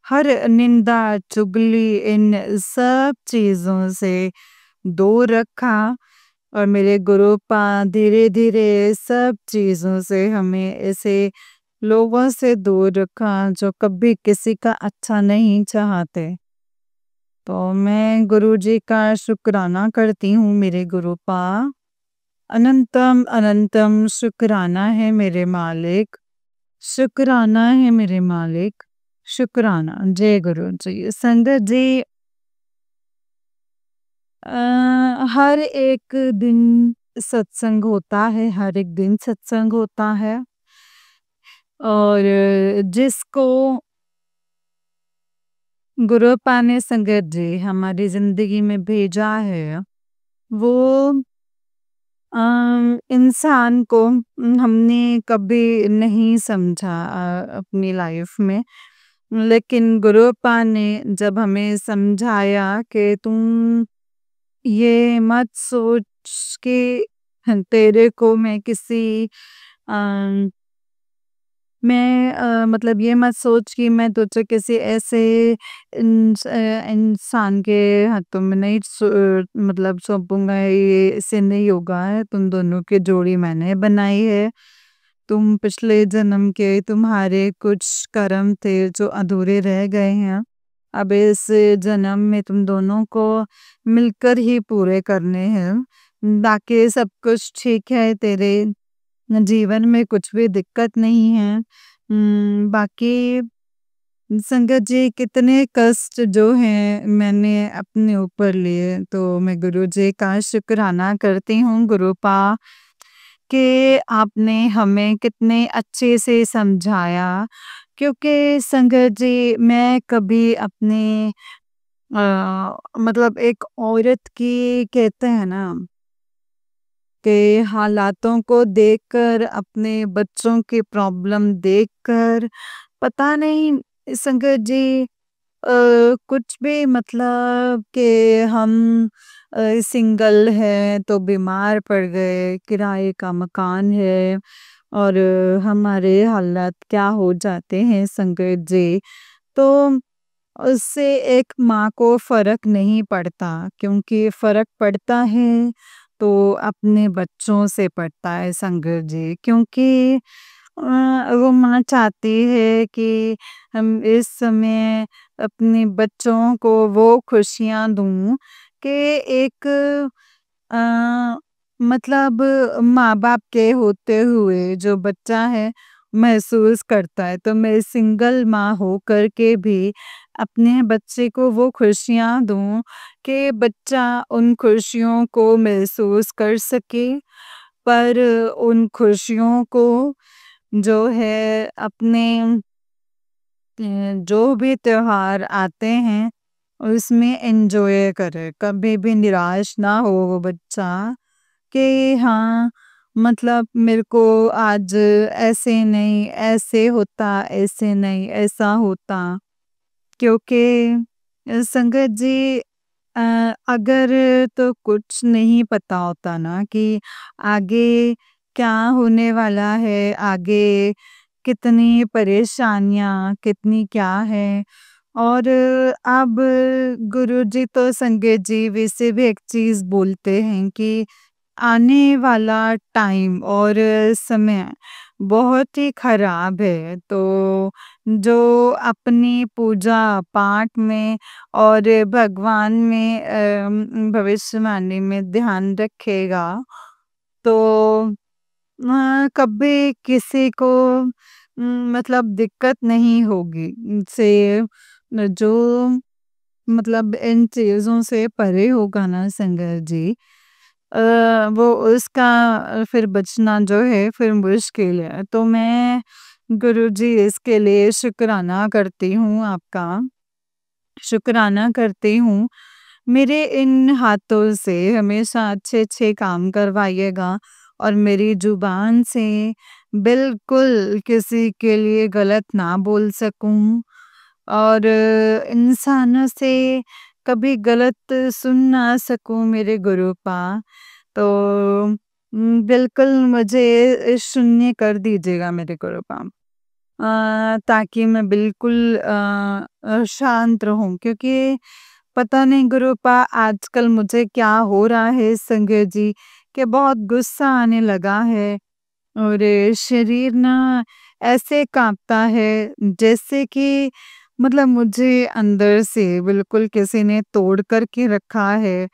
हर निंदा, चुगली इन सब चीज़ों से दूर रखा। और मेरे गुरुपा धीरे-धीरे सब चीज़ों से हमें ऐसे लोगों से दूर रखा जो कभी किसी का अच्छा नहीं चाहते। तो मैं गुरुजी का शुक्राना करती हूँ मेरे गुरुपा। अनंतम अनंतम शुक्राना है मेरे मालिक, शुक्राना है मेरे मालिक, शुक्राना। जय गुरु जी। संगत जी, हर एक दिन सत्संग होता है, हर एक दिन सत्संग होता है। और जिसको गुरुपा ने संगत जी हमारी जिंदगी में भेजा है, वो इंसान को हमने कभी नहीं समझा अपनी लाइफ में। लेकिन गुरुपा ने जब हमें समझाया कि तुम ये मत सोच के तेरे को मैं किसी अ, मैं मतलब ये मत सोच कि मैं तुझे किसी ऐसे इंसान के हाथों में नहीं मतलब सौंपूंगा, ये इससे नहीं होगा है। तुम दोनों की जोड़ी मैंने बनाई है। तुम पिछले जन्म के तुम्हारे कुछ कर्म थे जो अधूरे रह गए हैं, अब इस जन्म में तुम दोनों को मिलकर ही पूरे करने हैं। बाकी सब कुछ ठीक है, तेरे जीवन में कुछ भी दिक्कत नहीं है। बाकी संगत जी कितने कष्ट जो हैं मैंने अपने ऊपर लिए, तो मैं गुरु जी का शुक्राना करती हूँ गुरुपा कि आपने हमें कितने अच्छे से समझाया। क्योंकि संगत जी मैं कभी अपने मतलब एक औरत की कहते हैं ना के हालातों को देखकर, अपने बच्चों की प्रॉब्लम देखकर, पता नहीं संगत जी कुछ भी मतलब कि हम सिंगल हैं तो बीमार पड़ गए, किराए का मकान है और हमारे हालात क्या हो जाते हैं संगत जी। तो उससे एक माँ को फ़र्क नहीं पड़ता, क्योंकि फ़र्क पड़ता है तो अपने बच्चों से पड़ता है संगत जी। क्योंकि वो माँ चाहती है कि हम इस समय अपने बच्चों को वो खुशियाँ दूँ कि एक अ, मतलब माँ-बाप के होते हुए जो बच्चा है महसूस करता है। तो मैं सिंगल माँ होकर के भी अपने बच्चे को वो खुशियाँ दूँ कि बच्चा उन खुशियों को महसूस कर सके, पर उन खुशियों को जो है अपने जो भी त्योहार आते हैं उसमें एन्जॉय करे। कभी भी निराश ना हो वो बच्चा कि हाँ, मतलब मेरे को आज ऐसे नहीं, ऐसे होता, ऐसे नहीं, ऐसा होता। क्योंकि संगत जी अगर तो कुछ नहीं पता होता ना कि आगे क्या होने वाला है, आगे कितनी परेशानियाँ, कितनी क्या है। और अब गुरुजी तो संगत जी वैसे भी एक चीज़ बोलते हैं कि आने वाला टाइम और समय बहुत ही खराब है। तो जो अपनी पूजा-पाठ में और भगवान में भविष्यवाणी में ध्यान रखेगा, तो कभी किसी को मतलब दिक्कत नहीं होगी। से जो मतलब इन चीज़ों से परे होगा ना संगत जी, वो उसका फिर बचना जो है फिर मुश्किल है। तो मैं गुरुजी इसके लिए शुक्राना करती हूँ आपका, शुक्राना करती हूँ। मेरे इन हाथों से हमेशा अच्छे-अच्छे काम करवाइएगा और मेरी ज़ुबान से बिल्कुल किसी के लिए गलत ना बोल सकूँ और इंसानों से कभी गलत सुन ना सकूँ मेरे गुरुपा। तो बिल्कुल मुझे शून्य कर दीजिएगा मेरे गुरुपा। ताकि मैं बिल्कुल शांत रहूँ, क्योंकि पता नहीं गुरुपा आजकल मुझे क्या हो रहा है संगत जी, कि बहुत गुस्सा आने लगा है और शरीर ना ऐसे काँपता है जैसे कि मतलब मुझे अंदर से बिल्कुल किसी ने तोड़ कर के रखा है।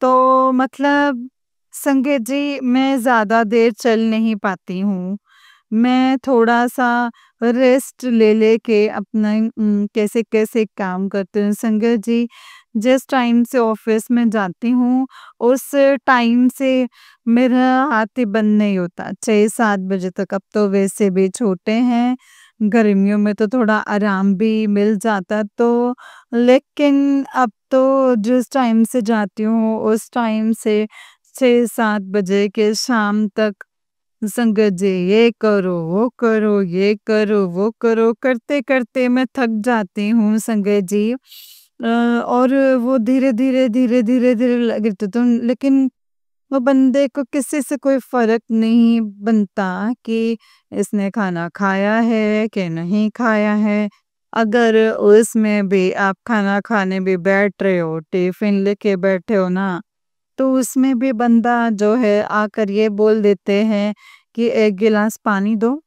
तो मतलब संगत जी मैं ज़्यादा देर चल नहीं पाती हूँ। मैं थोड़ा-सा रेस्ट ले लेके अपना कैसे-कैसे काम करती हूँ। संगत जी, जिस टाइम से ऑफ़िस में जाती हूँ, उस टाइम से मेरा हाथ ही बंद नहीं होता, 6-7 बजे तक। अब तो वैसे भी छोटे हैं, गर्मियों में तो थोड़ा आराम भी मिल जाता तो, लेकिन अब तो जिस टाइम से जाती हूँ, उस टाइम से 6-7 बजे के शाम तक संगत जी ये करो, वो करो, ये करो, वो करो, करते-करते मैं थक जाती हूँ संगत जी। और वो धीरे-धीरे, धीरे-धीरे, धीरे लगते तो लेकिन वो बंदे को किसी से कोई फ़र्क नहीं बनता कि इसने खाना खाया है कि नहीं खाया है। अगर उसमें भी आप खाना खाने भी बैठ रहे हो, टिफ़िन लेके बैठे हो ना, तो उसमें भी बंदा जो है आकर ये बोल देते हैं कि 1 गिलास पानी दो,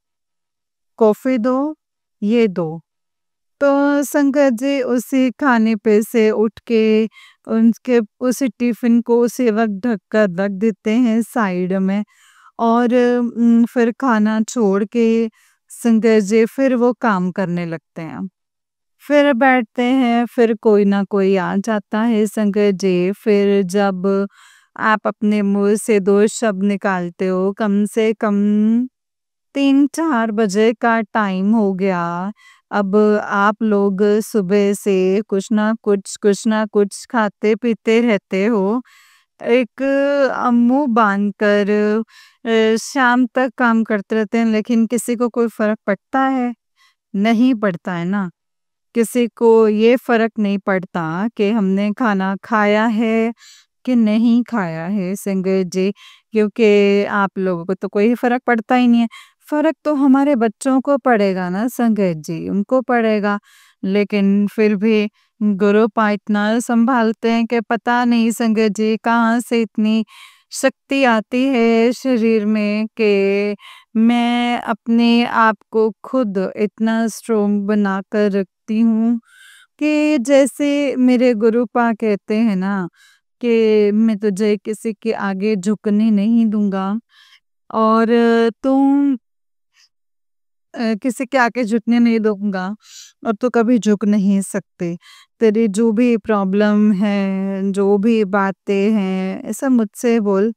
कॉफ़ी दो, ये दो। तो संगत जी उसी खाने पे से उठ के उनके उसी टिफ़िन को उसी वक़्त ढक कर रख देते हैं साइड में और फिर खाना छोड़ के संगत जी फिर वो काम करने लगते हैं। फिर बैठते हैं, फिर कोई ना कोई आ जाता है संगत जी, फिर जब आप अपने मुँह से 2 शब्द निकालते हो, कम से कम 3-4 बजे का टाइम हो गया। अब आप लोग सुबह से कुछ ना कुछ खाते-पीते रहते हो। एक मुँह बाँध कर शाम तक काम करते रहते हैं, लेकिन किसी को कोई फ़र्क पड़ता है? नहीं पड़ता है ना। किसी को ये फ़र्क नहीं पड़ता कि हमने खाना खाया है कि नहीं खाया है संगत जी, क्योंकि आप लोगों को तो कोई फ़र्क पड़ता ही नहीं है। फ़र्क तो हमारे बच्चों को पड़ेगा ना संगत जी, उनको पड़ेगा। लेकिन फिर भी गुरुपा इतना संभालते हैं कि पता नहीं संगत जी कहाँ से इतनी शक्ति आती है शरीर में कि मैं अपने आप को खुद इतना स्ट्रोंग बनाकर रखती हूँ कि जैसे मेरे गुरुपा कहते हैं ना कि मैं तुझे किसी के आगे झुकने नहीं दूंगा और तुम किसी के आगे झुकने नहीं दूंगा और तो कभी झुक नहीं सकते। तेरी जो भी प्रॉब्लम है, जो भी बातें हैं, ऐसा मुझसे बोल,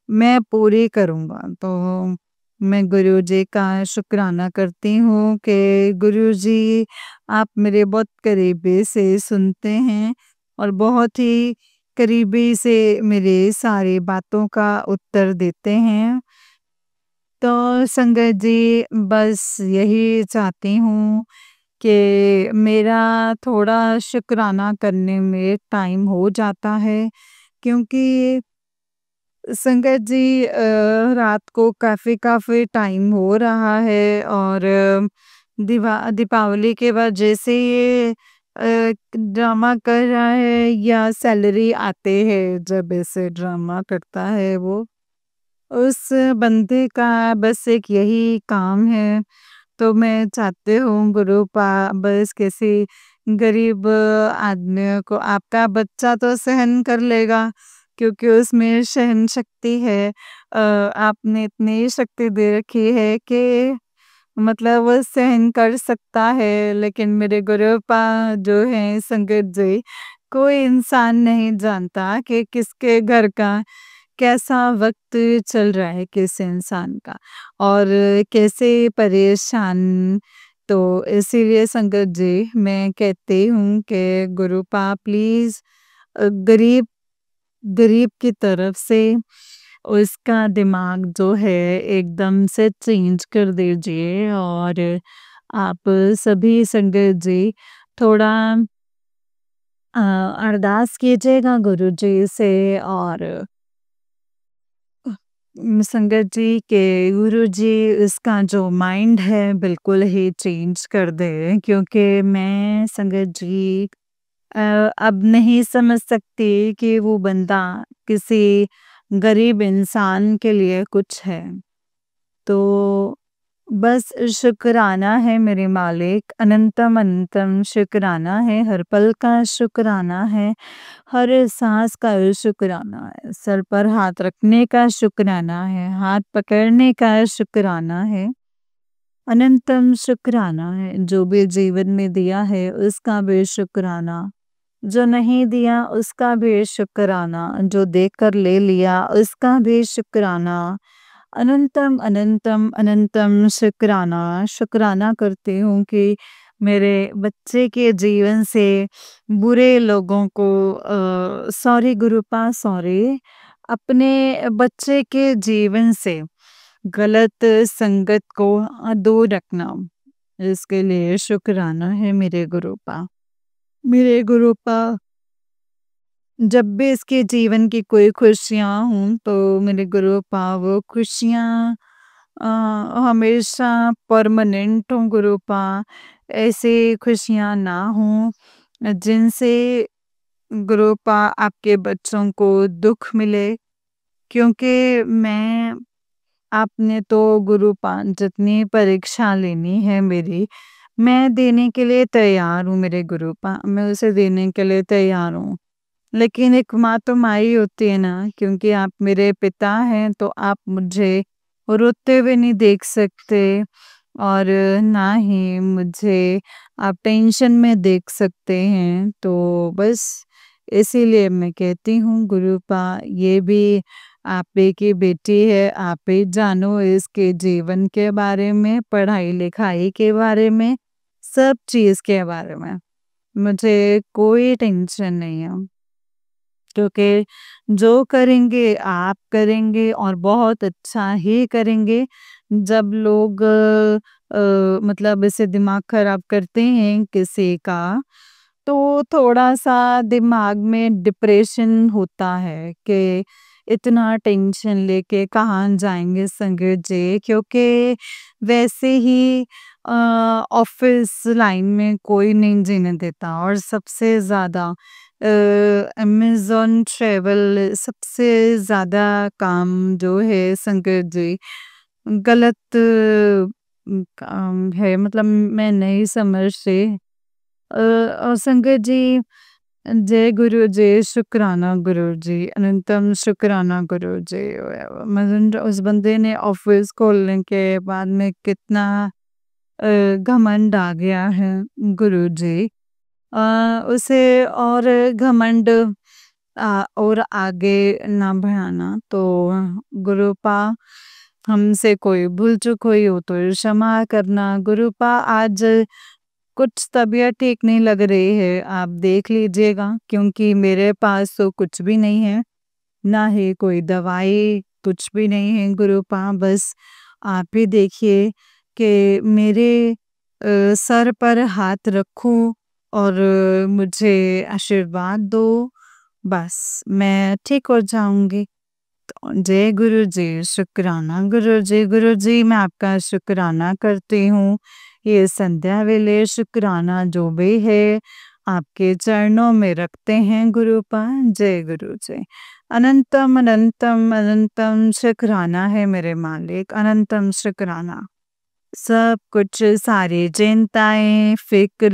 मैं पूरी करूँगा। तो मैं गुरुजी का शुक्राना करती हूँ कि गुरुजी आप मेरे बहुत करीबी से सुनते हैं और बहुत ही करीबी से मेरे सारी बातों का उत्तर देते हैं। तो संगत जी बस यही चाहती हूँ कि मेरा थोड़ा शुक्राना करने में टाइम हो जाता है क्योंकि संगत जी रात को काफ़ी टाइम हो रहा है और दीपावली के बाद जैसे ये ड्रामा कर रहा है या सैलरी आते हैं जब ऐसे ड्रामा करता है वो उस बंदे का बस एक यही काम है। तो मैं चाहती हूँ गुरुपा बस किसी गरीब आदमी को आपका बच्चा तो सहन कर लेगा क्योंकि उसमें सहन शक्ति है। आपने इतनी शक्ति दे रखी है कि मतलब वो सहन कर सकता है लेकिन मेरे गुरुपा जो है संगत जी कोई इंसान नहीं जानता कि किसके घर का कैसा वक्त चल रहा है किस इंसान का और कैसे परेशान। तो इसीलिए संगत जी मैं कहती हूँ कि गुरुपा प्लीज गरीब गरीब की तरफ से उसका दिमाग जो है एकदम से चेंज कर दीजिए और आप सभी संगत जी थोड़ा अरदास कीजिएगा गुरुजी से और संगत जी के गुरुजी इसका जो माइंड है बिल्कुल ही चेंज कर दे क्योंकि मैं संगत जी अ, अब नहीं समझ सकती कि वो बंदा किसी गरीब इंसान के लिए कुछ है। तो बस शुक्राना है मेरे मालिक, अनंतम अनंतम शुक्राना है, हर पल का शुक्राना है, हर सांस का शुक्राना है, सर पर हाथ रखने का शुक्राना है, हाथ पकड़ने का शुक्राना है, अनंतम शुक्राना है, जो भी जीवन में दिया है उसका भी शुक्राना, जो नहीं दिया उसका भी शुक्राना, जो देकर ले लिया उसका भी शुक्राना, अनंतम अनंतम अनंतम शुक्राना शुक्राना करती हूँ कि मेरे बच्चे के जीवन से बुरे लोगों को सॉरी गुरुपा सॉरी अपने बच्चे के जीवन से गलत संगत को दूर रखना इसके लिए शुक्राना है मेरे गुरुपा जब भी इसके जीवन की कोई खुशियाँ हों तो मेरे गुरुपा वो खुशियाँ अ, हमेशा परमानेंट हों गुरुपा ऐसे खुशियाँ ना हों जिनसे गुरुपा आपके बच्चों को दुख मिले क्योंकि मैं आपने तो गुरुपा जितनी परीक्षा लेनी है मेरी मैं देने के लिए तैयार हूँ मेरे गुरुपा मैं उसे देने के लिए तैयार हूँ लेकिन एक माँ तो माँ ही होती है ना क्योंकि आप मेरे पिता हैं तो आप मुझे रोते हुए नहीं देख सकते और ना ही मुझे आप टेंशन में देख सकते हैं तो बस इसीलिए मैं कहती हूँ गुरुपा ये भी आप ही की बेटी है आप ही जानो इसके जीवन के बारे में पढ़ाई लिखाई के बारे में सब चीज़ के बारे में मुझे कोई टेंशन नहीं है क्योंकि जो करेंगे आप करेंगे और बहुत अच्छा ही करेंगे। जब लोग मतलब ऐसे दिमाग खराब करते हैं किसी का तो थोड़ा-सा दिमाग में डिप्रेशन होता है कि इतना टेंशन लेके कहाँ जाएँगे संगत जी क्योंकि वैसे ही ऑफिस लाइन में कोई नहीं जीने देता और सबसे ज़्यादा अमेज़न ट्रैवल सबसे ज़्यादा काम जो है संकट जी गलत काम है मतलब मैं नहीं समझती। और संकट जी जय गुरु जी, शुक्राना गुरु जी, अनंतम शुक्राना गुरु जी। मतलब उस बंदे ने ऑफिस खोलने के बाद में कितना घमंड आ गया है गुरु जी। उसे और घमंड और आगे ना बढ़ाना तो गुरुपा हमसे कोई भूल चूक हुई हो तो क्षमा करना गुरुपा। आज कुछ तबीयत ठीक नहीं लग रही है, आप देख लीजिएगा क्योंकि मेरे पास तो कुछ भी नहीं है, ना ही कोई दवाई, कुछ भी नहीं है गुरुपा। बस आप ही देखिए कि मेरे सर पर हाथ रखो और मुझे आशीर्वाद दो, बस मैं ठीक हो जाऊंगी। तो जय गुरु जी, शुक्राना गुरु जी। गुरु जी मैं आपका शुक्राना करती हूँ, ये संध्या वेले शुक्राना जो भी है आपके चरणों में रखते हैं गुरुपा। जय गुरु जी। अनंतम अनंतम अनंतम शुक्राना है मेरे मालिक, अनंतम शुक्राना। सब कुछ सारी चिंताएं फिक्र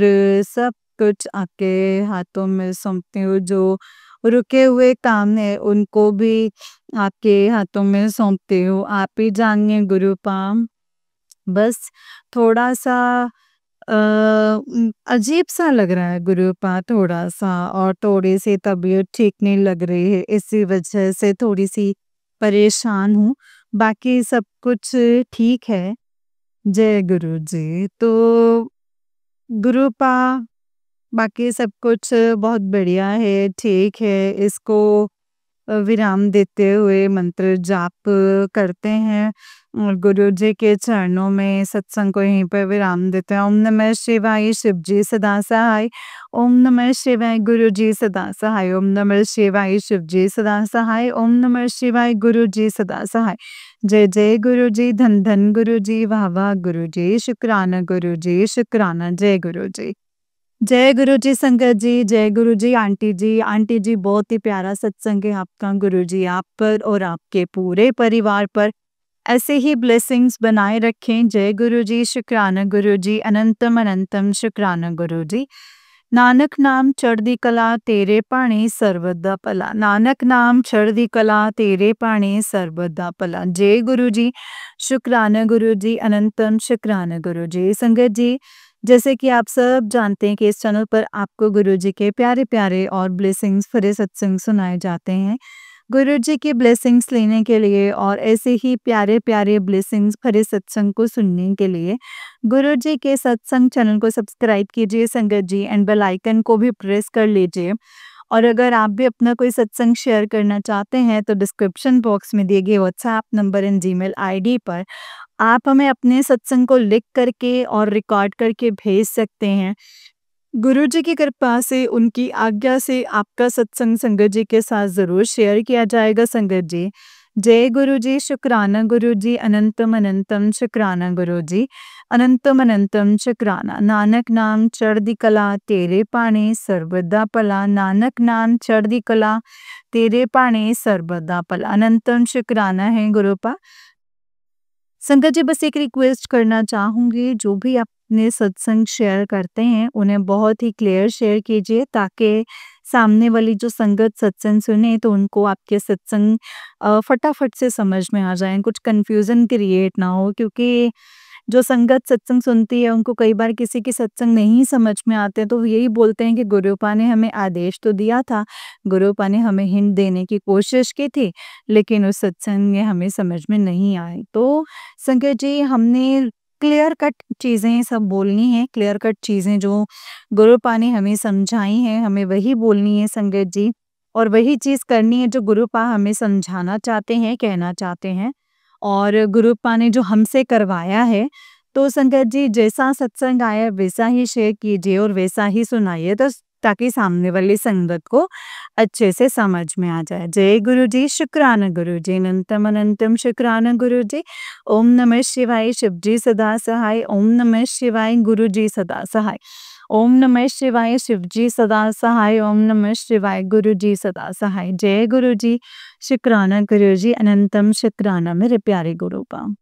सब कुछ आपके हाथों में सौंपती हूँ। जो रुके हुए काम है उनको भी आपके हाथों में सौंपती हूँ। आप ही जानिए गुरुपाम। बस थोड़ा सा अजीब सा लग रहा है गुरुपा थोड़ा सा, और थोड़ी सी तबीयत ठीक नहीं लग रही है, इसी वजह से थोड़ी सी परेशान हूँ। बाकी सब कुछ ठीक है। जय गुरु जी। तो गुरुपा बाकी सब कुछ बहुत बढ़िया है, ठीक है। इसको विराम देते हुए मंत्र जाप करते हैं और गुरु जी के चरणों में सत्संग को यहीं पर विराम देते हैं। ओम नमः शिवाय, शिव जी सदा सहाय। ओम नमः शिवाय, गुरु जी सदा सहाय। ओम नमः शिवाय, शिव जी सदा सहाय। ओम नमः शिवाय, गुरु जी सदा सहाय। जय जय गुरु जी, धन धन गुरु जी, वाह वाह गुरु जी, शुक्राना गुरु जी, शुक्राना। जय गुरु जी। जय गुरु जी संगत जी, जय गुरु जी आंटी जी। आंटी जी बहुत ही प्यारा सत्संग है आपका, गुरु जी आप पर और आपके पूरे परिवार पर ऐसे ही ब्लेसिंग्स बनाए रखें। जय गुरु जी, शुक्राना गुरु जी, अनंतम अनंतम शुक्राना गुरु जी। नानक नाम चढ़दी कला तेरे पाणी सर्वदा भला, नानक नाम चढ़दी कला तेरे पाणी सर्वदा भला। जय गुरु जी, शुक्राना गुरु जी, अनंतम शुक्राना गुरु जी। संगत जी जैसे कि आप सब जानते हैं कि इस चैनल पर आपको गुरु जी के प्यारे प्यारे और ब्लेसिंग्स भरे सत्संग सुनाए जाते हैं। गुरु जी की ब्लेसिंग्स लेने के लिए और ऐसे ही प्यारे प्यारे ब्लेसिंग्स भरे सत्संग को सुनने के लिए गुरु जी के सत्संग चैनल को सब्सक्राइब कीजिए संगत जी, एंड बेल आइकन को भी प्रेस कर लीजिए। और अगर आप भी अपना कोई सत्संग शेयर करना चाहते हैं तो डिस्क्रिप्शन बॉक्स में दिए गए WhatsApp number and Gmail ID पर आप हमें अपने सत्संग को लिख करके और रिकॉर्ड करके भेज सकते हैं। गुरु जी की कृपा से, उनकी आज्ञा से आपका सत्संग संगत जी के साथ ज़रूर शेयर किया जाएगा संगत जी। जय गुरु जी, शुक्राना गुरु जी, अनंतम अनंतम शुक्राना गुरु जी, अनंतम अनंतम शुक्राना। नानक नाम चढ़दी कला तेरे पाणी सर्वदा भला, नानक नाम चढ़दी कला तेरे पाणी सर्वदा भला। अनंतम शुक्राना है गुरुपा। संगत जी बस एक रिक्वेस्ट करना चाहूँगी, जो भी अपने सत्संग शेयर करते हैं उन्हें बहुत ही क्लियर शेयर कीजिए ताकि सामने वाली जो संगत सत्संग सुने तो उनको आपके सत्संग फटाफट से समझ में आ जाए, कुछ कन्फ्यूज़न क्रिएट ना हो। क्योंकि जो संगत सत्संग सुनती है उनको कई बार किसी की सत्संग नहीं समझ में आते, तो यही बोलते हैं कि गुरुपा ने हमें आदेश तो दिया था, गुरुपा ने हमें हिंट देने की कोशिश की थी, लेकिन उस सत्संग में हमें समझ में नहीं आए। तो संगत जी हमने क्लियर कट चीज़ें सब बोलनी है, क्लियर कट चीज़ें जो गुरुपा ने हमें समझाई हैं हमें वही बोलनी है संगत जी, और वही चीज़ करनी है जो गुरुपा हमें समझाना चाहते हैं, कहना चाहते हैं। और गुरुपा ने जो हमसे करवाया है, तो संगत जी जैसा सत्संग आया वैसा ही शेयर कीजिए और वैसा ही सुनाइए। तो ताकि सामने वाली संगत को अच्छे से समझ में आ जाए। जय गुरु जी, शुक्राना गुरु जी, अनंतम अनंतम शुक्राना गुरु जी। ओम नमः शिवाय, शिव जी सदा सहाय। ओम नमः शिवाय, गुरु जी सदा सहाय। ओम नमः शिवाय, शिव जी सदा सहाय। ओम नमः शिवाय, गुरु जी सदा सहाय। जय गुरु जी, शुक्राना गुरु जी, अनंतम शुक्राना मेरे प्यारे गुरु का।